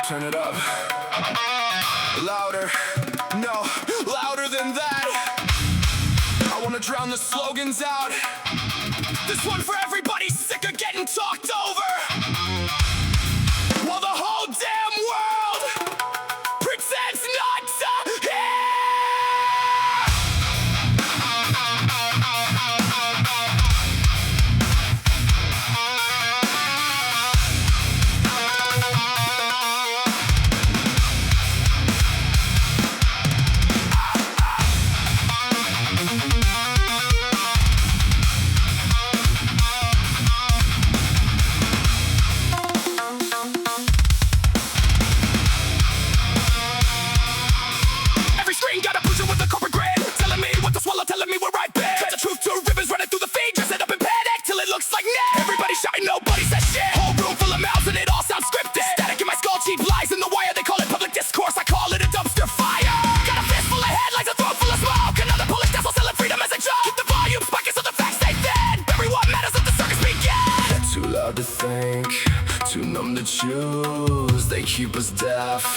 Turn it up. Louder. No, louder than that. I wanna drown the slogans out. This one for everybody sick of getting talked over, while the whole damn world pretends not to hear. Gotta push it with the corporate grid, telling me what to swallow, telling me we're right back. Cut the truth to ribbons running through the feed, dress it up in panic till it looks like net. Everybody shouting, nobody says shit. Whole room full of mouths and it all sounds scripted. Static in my skull, cheap lies in the wire. They call it public discourse, I call it a dumpster fire. Got a fist full of headlights, a throat full of smoke. Another police castle selling freedom as a joke. Keep the volume spiking so the facts stay thin. Bury what matters if the circus begins. Too loud to think, too numb to choose. They keep us deaf,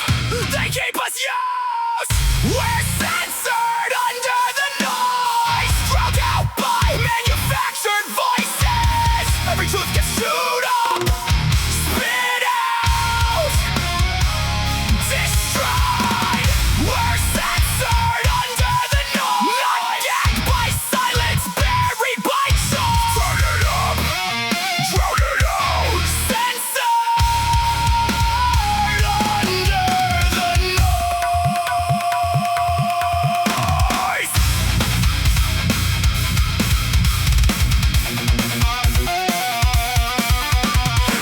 they keep us used. We're censored under the noise, drowned out by manufactured voices. Every truth gets chewed up, spit out, destroyed. We're censored under the noise, not gagged by silence, buried by choice. Turn it up, drown it out. Censored under the noise.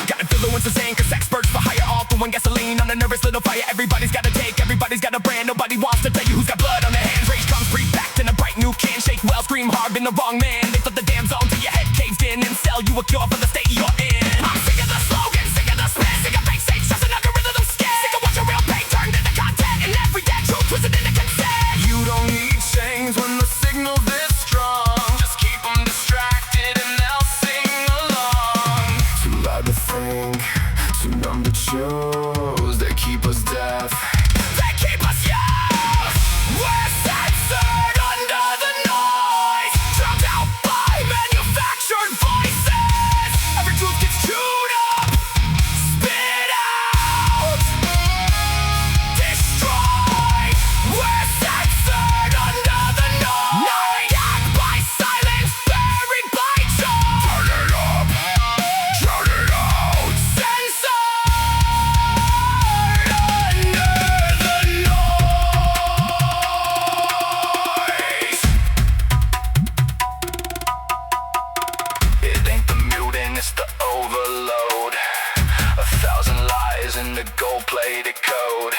Got influence insane, cause experts for hire, all throwing gasoline on a nervous little fire. Everybody's got a take, everybody's got a brand. Nobody wants to tell you who's got blood on their hands. Rage comes pre-packed in a bright new can. Shake well, scream hard, been the wrong man. They flip the damn zone till your head caved in and sell you a cure for the state you're in. I'm sick of the slogan, sick of the spin, sick of fake sage, just an algorithm skin. Sick of watching real pain turned into content and every dead truth twisted into consent. You don't need change when the signal's this strong. Just keep them distracted and they'll sing along. Too loud to think, too numb to choose. They keep us deaf, They keep us used. We're censored under the noise, drowned out by manufactured voices. Every truth gets chewed up, spit out, destroyed. We're censored under the noise, not gagged by silence, buried by choice. turn it up, drown it out. Censored under the noise. It ain't the mutant, it's the overload. 1,000 lies in the gold-plated code.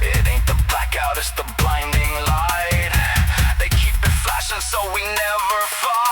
It ain't the blackout, it's the blinding light. They keep it flashing so we never fall.